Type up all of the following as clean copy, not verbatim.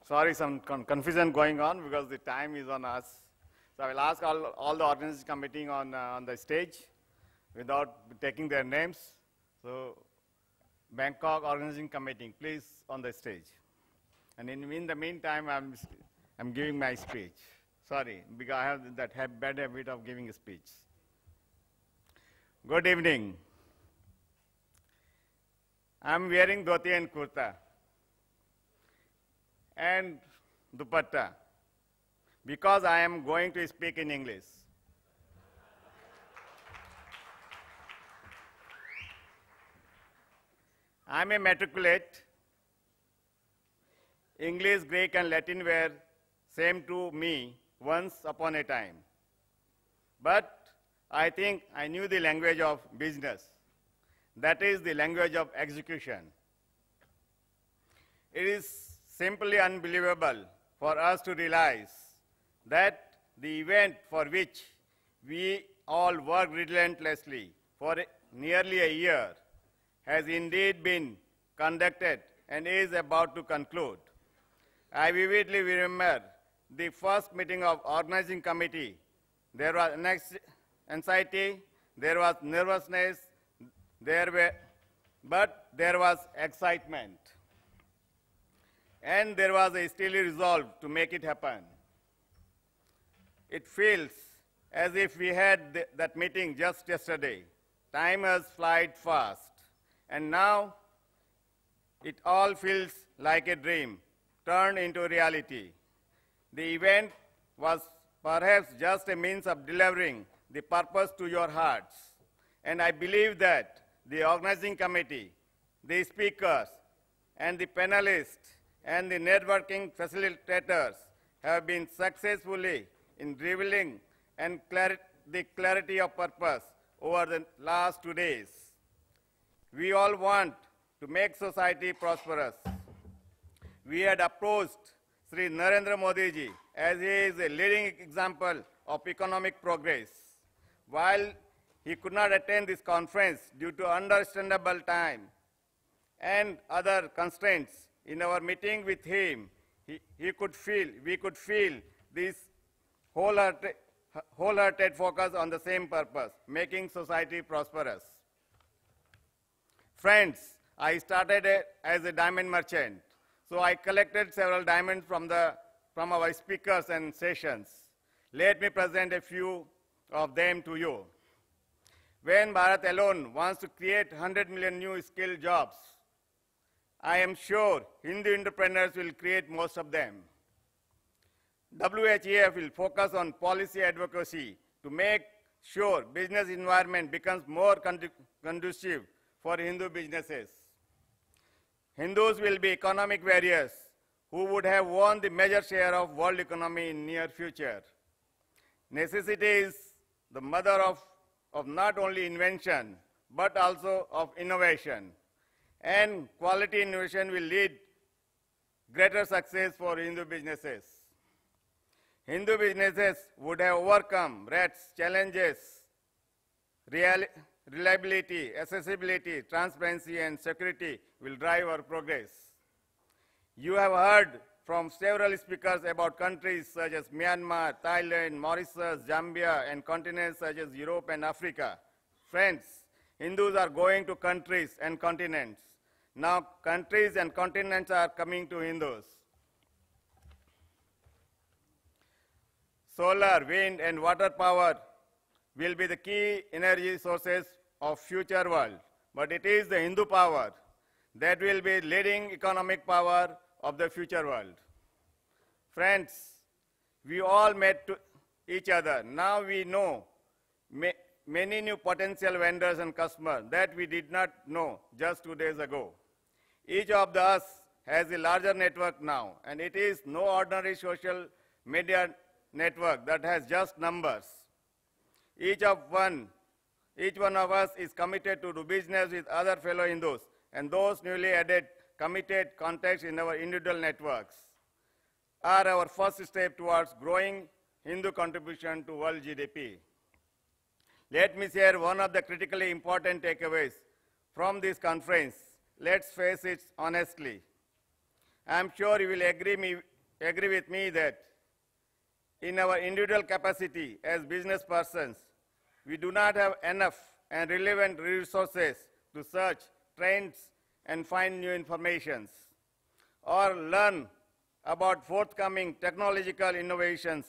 Sorry, some confusion going on because the time is on us. So I will ask all the organizing committee on the stage without taking their names. So Bangkok Organizing Committee, please on the stage. And in the meantime, I'm giving my speech. Sorry, because I have that bad habit of giving a speech. Good evening. I'm wearing dhoti and kurta and dupatta because I am going to speak in English. I'm a matriculate. English, Greek, and Latin were same to me once upon a time. But I think I knew the language of business. That is the language of execution. It is simply unbelievable for us to realize that the event for which we all worked relentlessly for nearly a year has indeed been conducted and is about to conclude. I vividly remember the first meeting of organizing committee. There was anxiety, there was nervousness, but there was excitement. And there was a steely resolve to make it happen. It feels as if we had that meeting just yesterday. Time has flown fast. And now it all feels like a dream turned into reality. The event was perhaps just a means of delivering the purpose to your hearts. And I believe that the organizing committee, the speakers, and the panelists, and the networking facilitators have been successfully in revealing and the clarity of purpose over the last 2 days. We all want to make society prosperous. We had approached Sri Narendra Modi ji as he is a leading example of economic progress. While he could not attend this conference due to understandable time and other constraints, in our meeting with him, we could feel this wholehearted focus on the same purpose, making society prosperous. Friends, I started as a diamond merchant, so I collected several diamonds from our speakers and sessions. Let me present a few of them to you. When Bharat alone wants to create 100 million new skilled jobs, I am sure Hindu entrepreneurs will create most of them. WHEF will focus on policy advocacy to make sure business environment becomes more conducive for Hindu businesses. Hindus will be economic warriors who would have won the major share of world economy in near future. Necessity is the mother of not only invention, but also of innovation. And quality innovation will lead greater success for Hindu businesses. Hindu businesses would have overcome threats, challenges, reliability, accessibility, transparency, and security will drive our progress. You have heard from several speakers about countries such as Myanmar, Thailand, Mauritius, Zambia, and continents such as Europe and Africa. Friends, Hindus are going to countries and continents. Now countries and continents are coming to Hindus. Solar, wind, and water power will be the key energy sources of future world. But it is the Hindu power that will be leading economic power of the future world. Friends, we all met each other. Now we know many new potential vendors and customers that we did not know just 2 days ago. Each of us has a larger network now, and it is no ordinary social media network that has just numbers. Each one of us is committed to do business with other fellow Hindus and those newly added committed contacts in our individual networks are our first step towards growing Hindu contribution to world GDP. Let me share one of the critically important takeaways from this conference. Let's face it honestly. I am sure you will agree agree with me that in our individual capacity as business persons, we do not have enough and relevant resources to search trends and find new informations or learn about forthcoming technological innovations,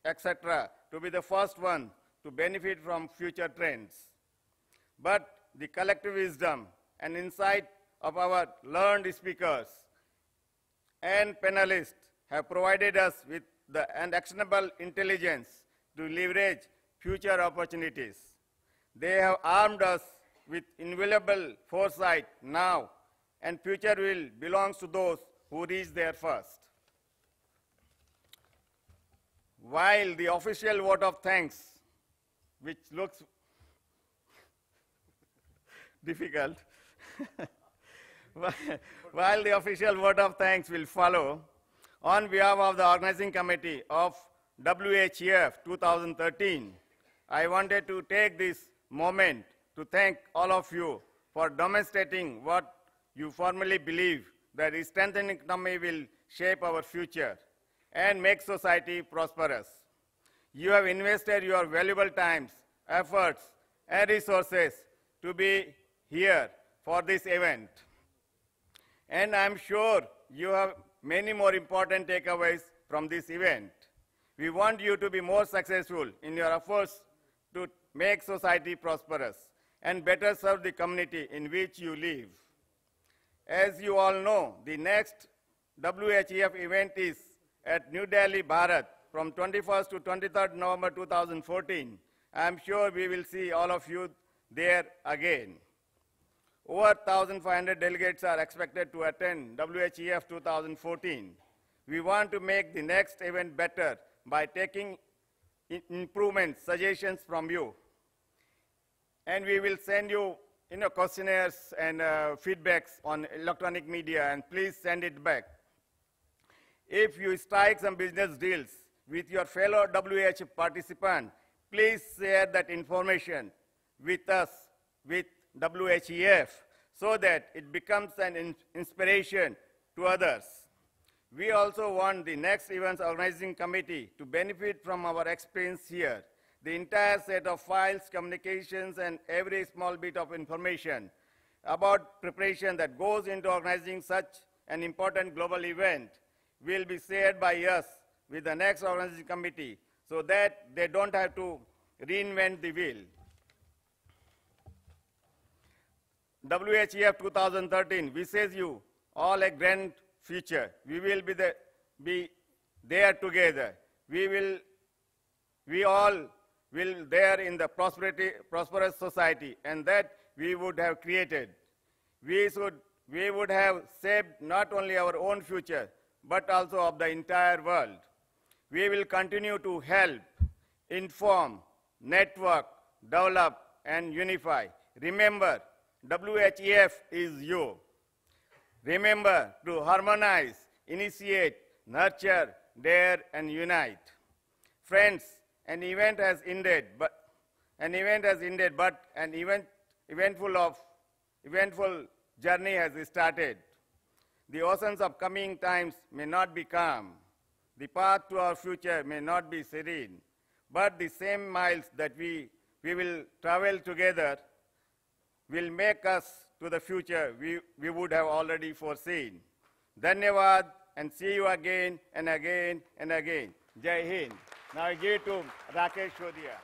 etc., to be the first one to benefit from future trends. But the collective wisdom and insight of our learned speakers and panelists have provided us with an actionable intelligence to leverage future opportunities. They have armed us with invaluable foresight now, and future will belongs to those who reach there first. While the official vote of thanks, which looks difficult, while the official vote of thanks will follow, on behalf of the organizing committee of WHEF 2013, I wanted to take this moment to thank all of you for demonstrating what you firmly believe, that the strengthening economy will shape our future and make society prosperous. You have invested your valuable times, efforts, and resources to be here for this event. And I'm sure you have many more important takeaways from this event. We want you to be more successful in your efforts to make society prosperous and better serve the community in which you live. As you all know, the next WHEF event is at New Delhi, Bharat, from 21st to 23rd November 2014. I'm sure we will see all of you there again. Over 1,500 delegates are expected to attend WHEF 2014. We want to make the next event better by taking improvement suggestions from you. And we will send you questionnaires and feedbacks on electronic media, and please send it back. If you strike some business deals with your fellow WHEF participant, please share that information with us, with WHEF, so that it becomes an inspiration to others. We also want the next event's organizing committee to benefit from our experience here. The entire set of files, communications, and every small bit of information about preparation that goes into organizing such an important global event will be shared by us with the next organizing committee so that they don't have to reinvent the wheel. WHEF 2013 wishes you all a grand future. We will be there together. We all will there in the prosperous society, and that we would have created. We would have shaped not only our own future, but also of the entire world. We will continue to help, inform, network, develop, and unify. Remember, WHEF is you. Remember to harmonize, initiate, nurture, dare, and unite. Friends, an event has ended, but an eventful journey has started. The oceans of coming times may not be calm. The path to our future may not be serene, but the same miles that we will travel together will make us to the future we would have already foreseen. Dhanyavad, and see you again and again and again. Jai Hind. Now I give it to Rakesh Shodhia.